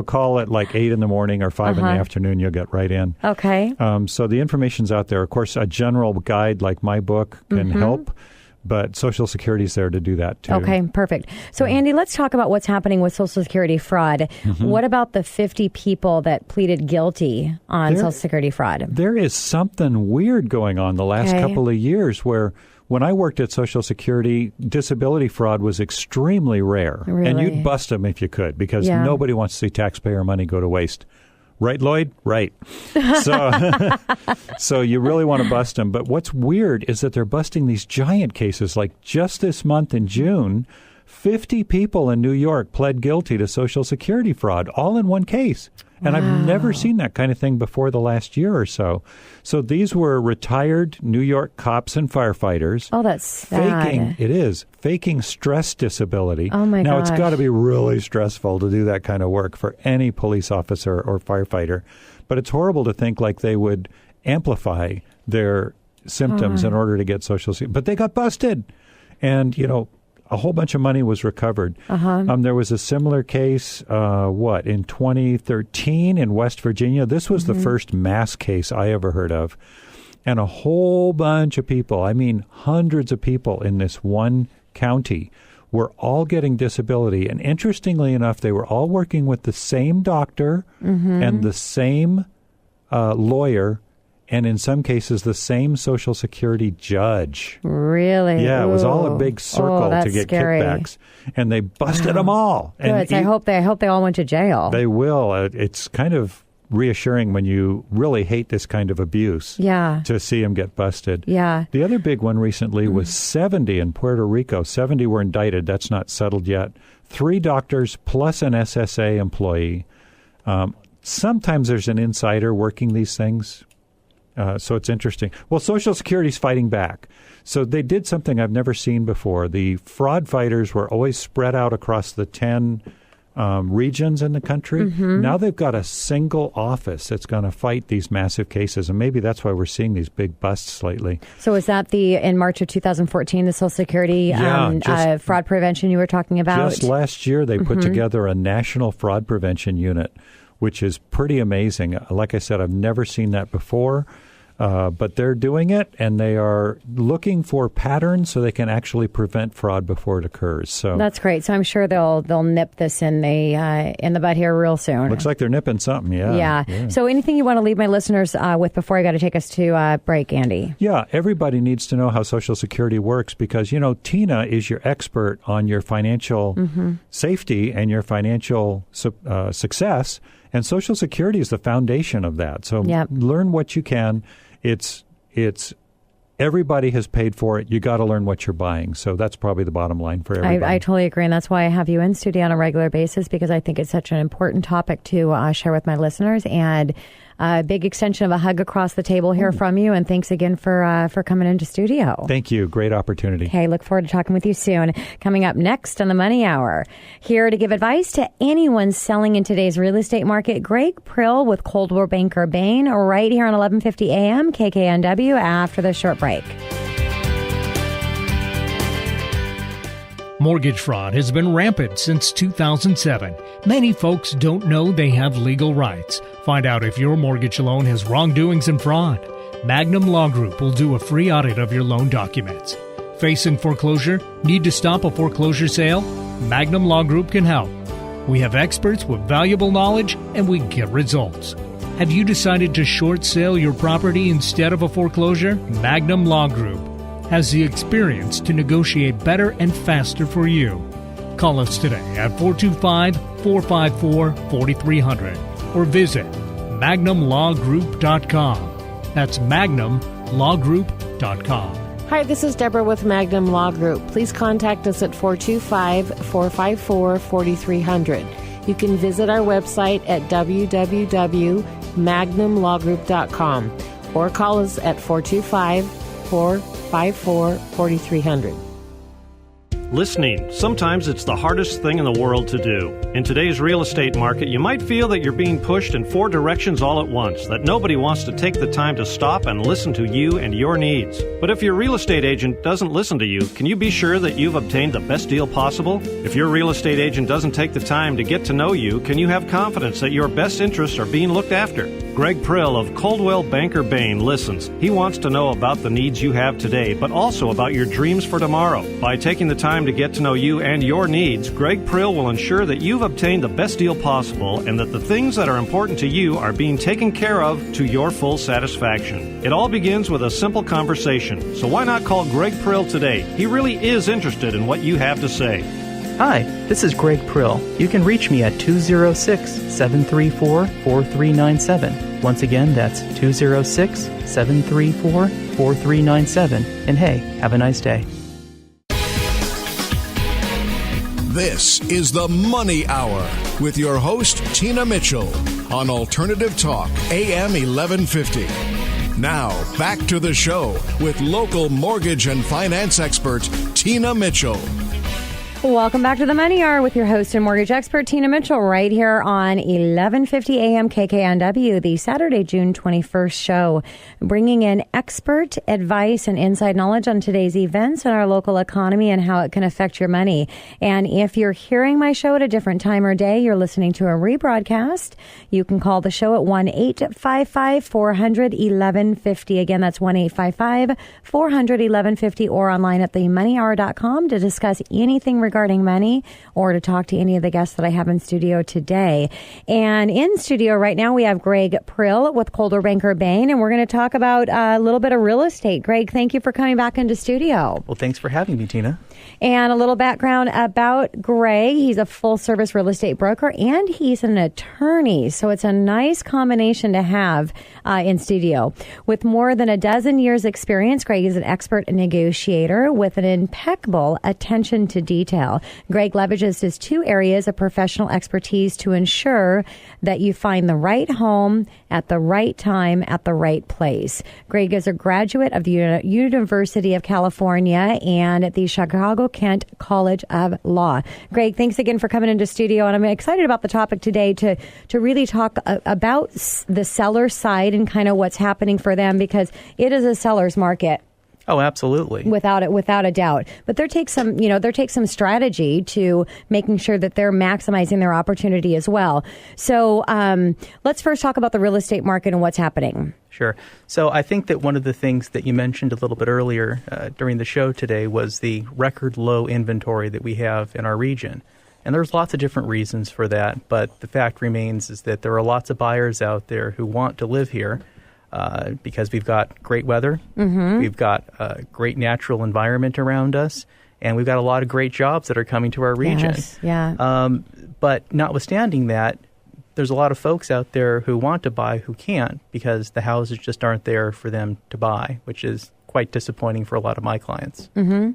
call at like 8 in the morning or 5 in the afternoon. You'll get right in. Okay. So the information's out there. Of course, a general guide like my book can help. But Social Security's there to do that, too. Okay, perfect. So, Andy, let's talk about what's happening with Social Security fraud. What about the 50 people that pleaded guilty on Social Security fraud? There is something weird going on the last couple of years where when I worked at Social Security, disability fraud was extremely rare. Really? And you'd bust them if you could because nobody wants to see taxpayer money go to waste. Right, Lloyd? Right. So you really want to bust them. But what's weird is that they're busting these giant cases. Like just this month in June, 50 people in New York pled guilty to Social Security fraud, all in one case. And I've never seen that kind of thing before the last year or so. So these were retired New York cops and firefighters. Oh, that's sad. Faking stress disability. Oh, my Now, gosh. it's got to be really stressful to do that kind of work for any police officer or firefighter. But it's horrible to think like they would amplify their symptoms in order to get Social Security. But they got busted. And, a whole bunch of money was recovered. There was a similar case, in 2013 in West Virginia. This was the first mass case I ever heard of. And a whole bunch of people, I mean hundreds of people in this one county, were all getting disability. And interestingly enough, they were all working with the same doctor and the same lawyer, and in some cases, the same Social Security judge. Really? Yeah, it was all a big circle to get scary. Kickbacks. And they busted them all. Good. And I hope they all went to jail. They will. It's kind of reassuring when you really hate this kind of abuse to see them get busted. Yeah. The other big one recently was 70 in Puerto Rico. 70 were indicted. That's not settled yet. 3 doctors plus an SSA employee. Sometimes there's an insider working these things. So it's interesting. Well, Social Security's fighting back. So they did something I've never seen before. The fraud fighters were always spread out across the 10 regions in the country. Now they've got a single office that's going to fight these massive cases, and maybe that's why we're seeing these big busts lately. So is that in March of 2014, the Social Security fraud prevention you were talking about? Just last year, they put together a national fraud prevention unit, which is pretty amazing. Like I said, I've never seen that before. But they're doing it, and they are looking for patterns so they can actually prevent fraud before it occurs. So that's great. So I'm sure they'll nip this in the bud here real soon. Looks like they're nipping something. Yeah. So anything you want to leave my listeners with before I got to take us to break, Andy? Yeah. Everybody needs to know how Social Security works because Tina is your expert on your financial safety and your financial success, and Social Security is the foundation of that. So learn what you can. It's everybody has paid for it. You got to learn what you're buying. So that's probably the bottom line for everybody. I totally agree, and that's why I have you in studio on a regular basis because I think it's such an important topic to share with my listeners. And a big extension of a hug across the table here from you. And thanks again for coming into studio. Thank you. Great opportunity. Okay, look forward to talking with you soon. Coming up next on the Money Hour, here to give advice to anyone selling in today's real estate market, Greg Prill with Coldwell Banker Bain, right here on 1150 AM KKNW after the short break. Mortgage fraud has been rampant since 2007. Many folks don't know they have legal rights. Find out if your mortgage loan has wrongdoings and fraud. Magnum Law Group will do a free audit of your loan documents. Facing foreclosure? Need to stop a foreclosure sale? Magnum Law Group can help. We have experts with valuable knowledge, and we get results. Have you decided to short sale your property instead of a foreclosure? Magnum Law Group has the experience to negotiate better and faster for you. Call us today at 425-454-4300 or visit MagnumLawGroup.com. That's MagnumLawGroup.com. Hi, this is Deborah with Magnum Law Group. Please contact us at 425-454-4300. You can visit our website at www.magnumlawgroup.com or call us at 425-454-4300. Listening. Sometimes it's the hardest thing in the world to do. In today's real estate market, you might feel that you're being pushed in 4 directions all at once, that nobody wants to take the time to stop and listen to you and your needs. But if your real estate agent doesn't listen to you, can you be sure that you've obtained the best deal possible? If your real estate agent doesn't take the time to get to know you, can you have confidence that your best interests are being looked after? Greg Prill of Coldwell Banker Bain listens. He wants to know about the needs you have today, but also about your dreams for tomorrow. By taking the time to get to know you and your needs, Greg Prill will ensure that you've obtained the best deal possible and that the things that are important to you are being taken care of to your full satisfaction. It all begins with a simple conversation, so why not call Greg Prill today? He really is interested in what you have to say. Hi, this is Greg Prill. You can reach me at 206-734-4397. Once again, that's 206-734-4397. And hey, have a nice day. This is the Money Hour with your host, Tina Mitchell, on Alternative Talk, AM 1150. Now, back to the show with local mortgage and finance expert, Tina Mitchell. Welcome back to the Money Hour with your host and mortgage expert, Tina Mitchell, right here on 1150 AM KKNW, the Saturday, June 21st show, bringing in expert advice and inside knowledge on today's events in our local economy and how it can affect your money. And if you're hearing my show at a different time or day, you're listening to a rebroadcast, you can call the show at 1-855-400-1150. Again, that's 1-855-400-1150 or online at themoneyhour.com to discuss anything regarding money or to talk to any of the guests that I have in studio today. And in studio right now, we have Greg Prill with Coldwell Banker Bain, and we're going to talk about a little bit of real estate. Greg, thank you for coming back into studio. Well, thanks for having me, Tina. And a little background about Greg. He's a full-service real estate broker, and he's an attorney. So it's a nice combination to have in studio. With more than a dozen years' experience, Greg is an expert negotiator with an impeccable attention to detail. Greg leverages his 2 areas of professional expertise to ensure that you find the right home at the right time at the right place. Greg is a graduate of the University of California and at the Chicago-Kent College of Law. Greg, thanks again for coming into studio, and I'm excited about the topic today to really talk about the seller side and kind of what's happening for them, because it is a seller's market. Oh, absolutely. Without a doubt. But there takes some strategy to making sure that they're maximizing their opportunity as well. So let's first talk about the real estate market and what's happening. Sure. So I think that one of the things that you mentioned a little bit earlier during the show today was the record low inventory that we have in our region. And there's lots of different reasons for that, but the fact remains is that there are lots of buyers out there who want to live here because we've got great weather, we've got a great natural environment around us, and we've got a lot of great jobs that are coming to our region. Yes, yeah. But notwithstanding that, there's a lot of folks out there who want to buy who can't because the houses just aren't there for them to buy, which is quite disappointing for a lot of my clients. Mm-hmm.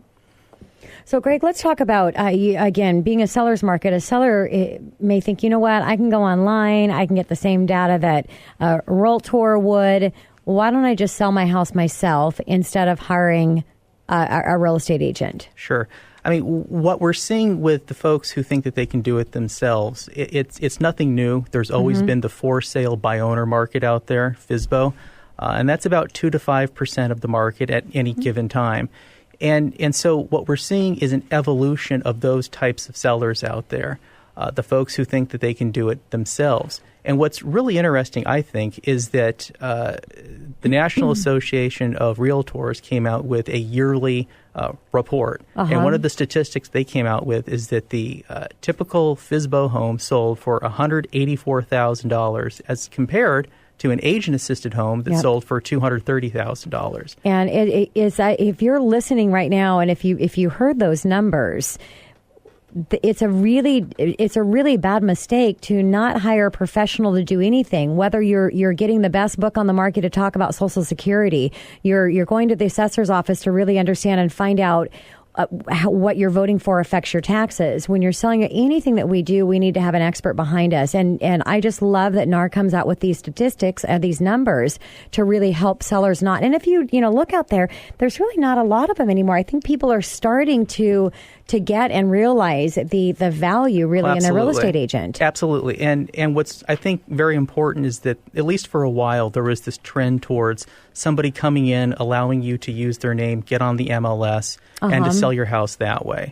So, Greg, let's talk about, again, being a seller's market. A seller may think, you know what, I can go online, I can get the same data that a realtor would. Why don't I just sell my house myself instead of hiring a real estate agent? Sure. I mean, what we're seeing with the folks who think that they can do it themselves, it's nothing new. There's always been the for sale by owner market out there, FSBO, and that's about 2 to 5% of the market at any given time. And so what we're seeing is an evolution of those types of sellers out there, the folks who think that they can do it themselves. And what's really interesting, I think, is that the National Association of Realtors came out with a yearly report. And one of the statistics they came out with is that the typical FSBO home sold for $184,000 as compared to an agent-assisted home that sold for $230,000. And it is if you're listening right now, and if you heard those numbers, it's a really bad mistake to not hire a professional to do anything. Whether you're getting the best book on the market to talk about Social Security, you're going to the assessor's office to really understand and find out what you're voting for affects your taxes. When you're selling anything that we do, we need to have an expert behind us. And I just love that NAR comes out with these statistics and these numbers to really help sellers not. And if you look out there, there's really not a lot of them anymore. I think people are starting to get and realize the value really in a real estate agent. Absolutely. And what's I think very important is that at least for a while there was this trend towards somebody coming in, allowing you to use their name, get on the MLS, and to sell your house that way.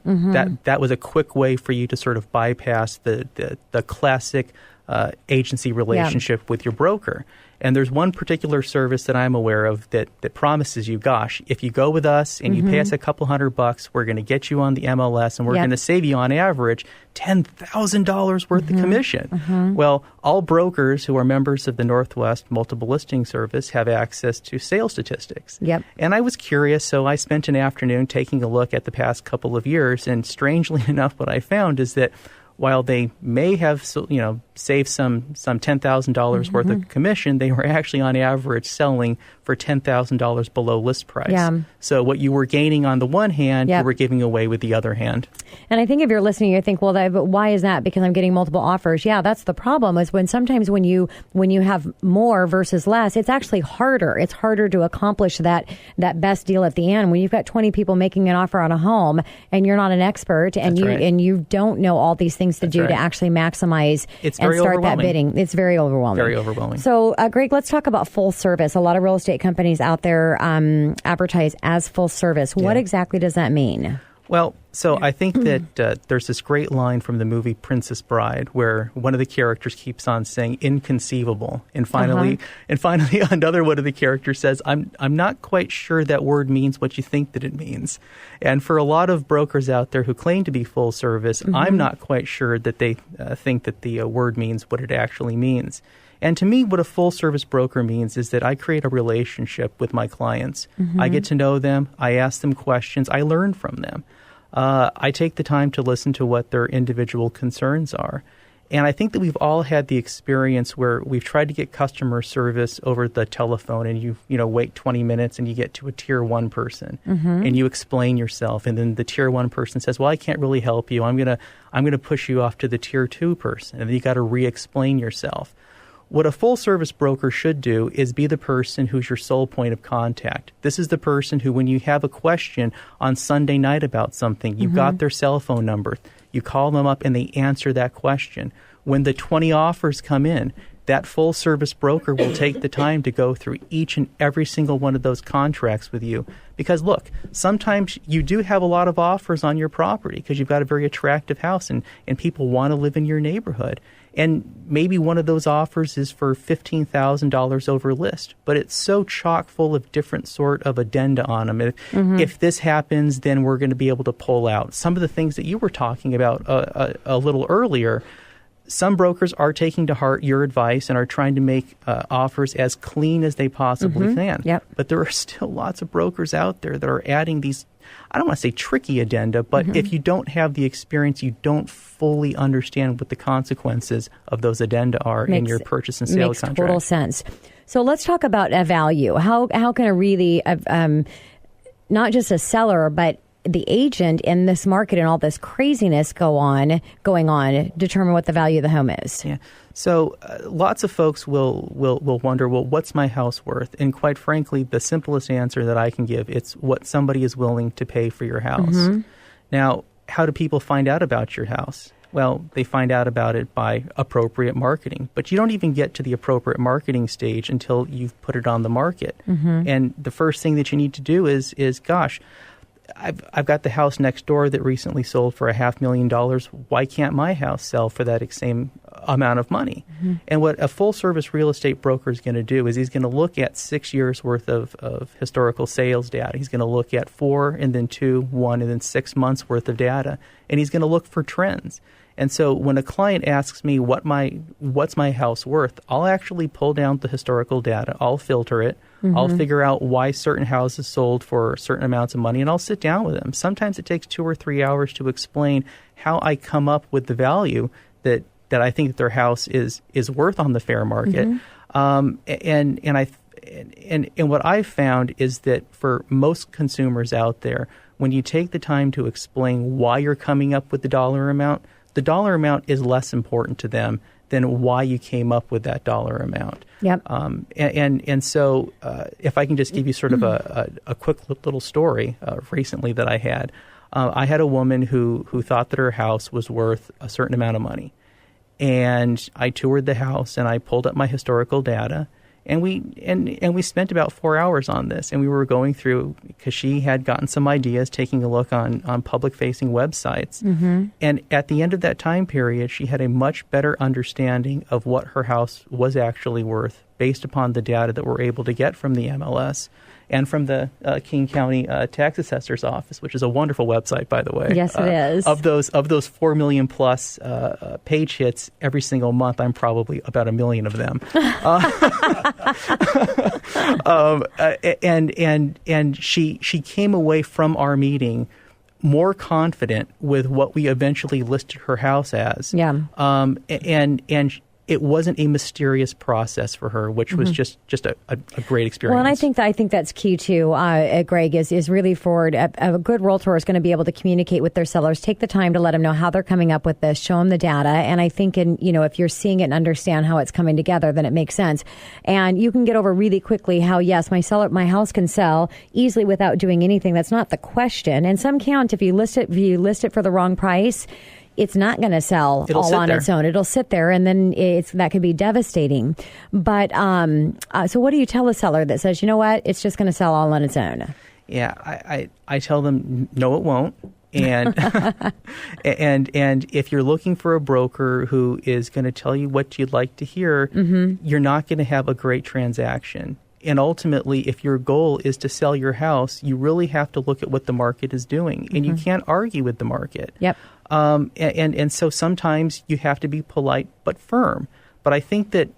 That was a quick way for you to sort of bypass the classic agency relationship with your broker. And there's one particular service that I'm aware of that promises you, gosh, if you go with us and you pay us a couple $100, we're going to get you on the MLS and we're going to save you on average $10,000 worth of commission. Well, all brokers who are members of the Northwest Multiple Listing Service have access to sales statistics. And I was curious, so I spent an afternoon taking a look at the past couple of years, and strangely enough, what I found is that while they may have saved some $10,000 worth of commission, they were actually on average selling for $10,000 below list price. So what you were gaining on the one hand, you were giving away with the other hand. And I think if you're listening, you think, well, but why is that? Because I'm getting multiple offers. Yeah, that's the problem. Is when sometimes when you have more versus less, it's actually harder. It's harder to accomplish that best deal at the end. When you've got 20 people making an offer on a home and you're not an expert and you don't know all these things to do to actually maximize and start that bidding. It's very overwhelming. Very overwhelming. So, Greg, let's talk about full service. A lot of real estate companies out there advertise as full service. What exactly does that mean? Well, so I think that there's this great line from the movie Princess Bride where one of the characters keeps on saying inconceivable. And finally another one of the characters says, I'm not quite sure that word means what you think that it means. And for a lot of brokers out there who claim to be full service, I'm not quite sure that they think that the word means what it actually means. And to me, what a full-service broker means is that I create a relationship with my clients. I get to know them. I ask them questions. I learn from them. I take the time to listen to what their individual concerns are. And I think that we've all had the experience where we've tried to get customer service over the telephone, and you wait 20 minutes and you get to a Tier 1 person and you explain yourself, and then the Tier 1 person says, well, I can't really help you. I'm gonna push you off to the Tier 2 person, and then you got to re-explain yourself. What a full-service broker should do is be the person who's your sole point of contact. This is the person who, when you have a question on Sunday night about something, you've got their cell phone number. You call them up and they answer that question. When the 20 offers come in, that full-service broker will take the time to go through each and every single one of those contracts with you, Because, look, sometimes you do have a lot of offers on your property because you've got a very attractive house and people want to live in your neighborhood. And maybe one of those offers is for $15,000 over list, but it's so chock full of different sort of addenda on them. If this happens, then we're going to be able to pull out. Some of the things that you were talking about a little earlier, some brokers are taking to heart your advice and are trying to make offers as clean as they possibly can. Yep. But there are still lots of brokers out there that are adding these, I don't want to say tricky addenda, but if you don't have the experience, you don't fully understand what the consequences of those addenda are in your purchase and sales contract. Makes total sense. So let's talk about a value. How can a really, not just a seller, but the agent in this market and all this craziness going on, determine what the value of the home is? Yeah. So lots of folks will wonder, well, what's my house worth? And quite frankly, the simplest answer that I can give, it's what somebody is willing to pay for your house. Now, how do people find out about your house? Well, they find out about it by appropriate marketing. But you don't even get to the appropriate marketing stage until you've put it on the market. And the first thing that you need to do is gosh, I've got the house next door that recently sold for $500,000. Why can't my house sell for that same amount of money? And what a full-service real estate broker is going to do is he's going to look at 6 years' worth of historical sales data. He's going to look at 4 and then 2, 1, and then 6 months' worth of data, and he's going to look for trends. And so when a client asks me what's my house worth, I'll actually pull down the historical data. I'll filter it. I'll figure out why certain houses sold for certain amounts of money, and I'll sit down with them. Sometimes it takes 2 or 3 hours to explain how I come up with the value that I think that their house is worth on the fair market. And what I've found is that for most consumers out there, when you take the time to explain why you're coming up with the dollar amount is less important to them than why you came up with that dollar amount. Yep. And so if I can just give you sort of a quick little story recently that I had a woman who thought that her house was worth a certain amount of money. And I toured the house and I pulled up my historical data. And we spent about 4 hours on this, and we were going through because she had gotten some ideas, taking a look on public-facing websites. And at the end of that time period, she had a much better understanding of what her house was actually worth based upon the data that we're able to get from the MLS and from the King County Tax Assessor's Office, which is a wonderful website, by the way. Yes, it is. Of those 4 million plus page hits every single month, I'm probably about 1 million of them. And she came away from our meeting more confident with what we eventually listed her house as. Yeah. And it wasn't a mysterious process for her, which was just a great experience. Well, and I think that's key too, Greg, is really for a good realtor is going to be able to communicate with their sellers, take the time to let them know how they're coming up with this, show them the data. And I think if you're seeing it and understand how it's coming together, then it makes sense. And you can get over really quickly how, yes, my house can sell easily without doing anything. That's not the question. And some can't. If you list it for the wrong price, it's not going to sell all on its own. It'll sit there, and then that could be devastating. But so what do you tell a seller that says, you know what, it's just going to sell all on its own? Yeah, I tell them, no, it won't. And and if you're looking for a broker who is going to tell you what you'd like to hear, you're not going to have a great transaction. And ultimately, if your goal is to sell your house, you really have to look at what the market is doing. And you can't argue with the market. Yep. And so sometimes you have to be polite but firm. But I think that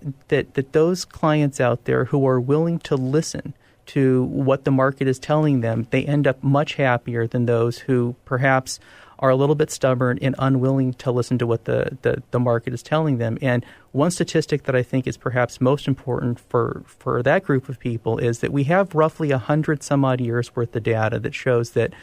those clients out there who are willing to listen to what the market is telling them, they end up much happier than those who perhaps are a little bit stubborn and unwilling to listen to what the market is telling them. And one statistic that I think is perhaps most important for that group of people is that we have roughly 100 some odd years worth of data that shows that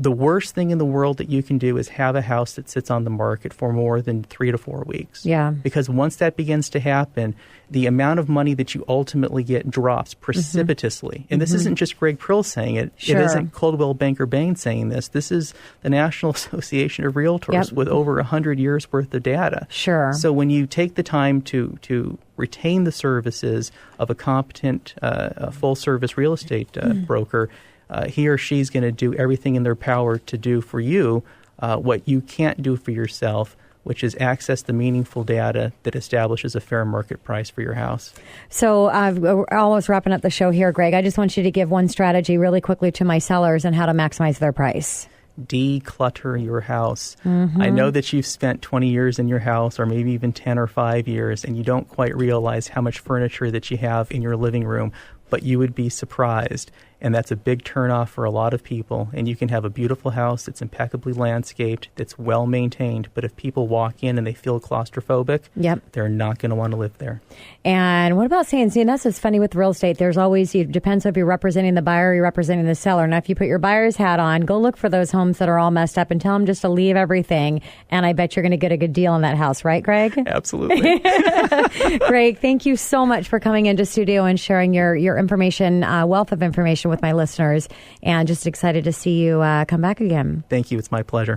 the worst thing in the world that you can do is have a house that sits on the market for more than 3 to 4 weeks. Yeah. Because once that begins to happen, the amount of money that you ultimately get drops precipitously. And this isn't just Greg Prill saying it. Sure. It isn't Coldwell Banker Bain saying this. This is the National Association of Realtors with over 100 years worth of data. Sure. So when you take the time to retain the services of a competent full-service real estate broker, he or she's going to do everything in their power to do for you what you can't do for yourself, which is access the meaningful data that establishes a fair market price for your house. So we're almost wrapping up the show here, Greg. I just want you to give one strategy really quickly to my sellers on how to maximize their price. Declutter your house. I know that you've spent 20 years in your house, or maybe even 10 or 5 years, and you don't quite realize how much furniture that you have in your living room, but you would be surprised. And that's a big turnoff for a lot of people. And you can have a beautiful house that's impeccably landscaped, that's well maintained, but if people walk in and they feel claustrophobic, they're not going to want to live there. And what about saying, see, and that's what's funny with real estate. There's always, it depends if you're representing the buyer or you're representing the seller. Now, if you put your buyer's hat on, go look for those homes that are all messed up and tell them just to leave everything. And I bet you're going to get a good deal on that house, right, Greg? Absolutely. Greg, thank you so much for coming into studio and sharing your information, wealth of information with my listeners, and just excited to see you come back again. Thank you. It's my pleasure.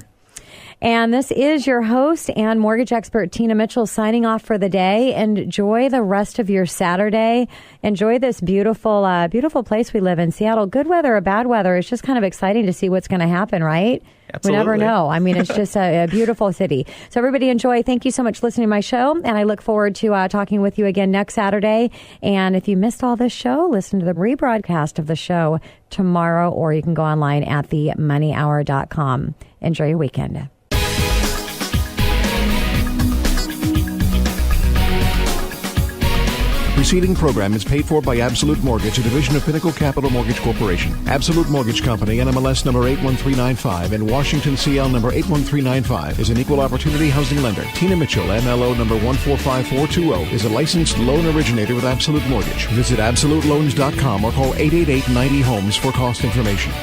And this is your host and mortgage expert, Tina Mitchell, signing off for the day. Enjoy the rest of your Saturday. Enjoy this beautiful, beautiful place we live in, Seattle. Good weather or bad weather, it's just kind of exciting to see what's going to happen, right? Absolutely. We never know. I mean, it's just a beautiful city. So everybody enjoy. Thank you so much for listening to my show. And I look forward to talking with you again next Saturday. And if you missed all this show, listen to the rebroadcast of the show tomorrow, or you can go online at themoneyhour.com. Enjoy your weekend. The preceding program is paid for by Absolute Mortgage, a division of Pinnacle Capital Mortgage Corporation. Absolute Mortgage Company, NMLS number 81395 and Washington CL number 81395 is an equal opportunity housing lender. Tina Mitchell, MLO number 145420, is a licensed loan originator with Absolute Mortgage. Visit absoluteloans.com or call 888-90-HOMES for cost information.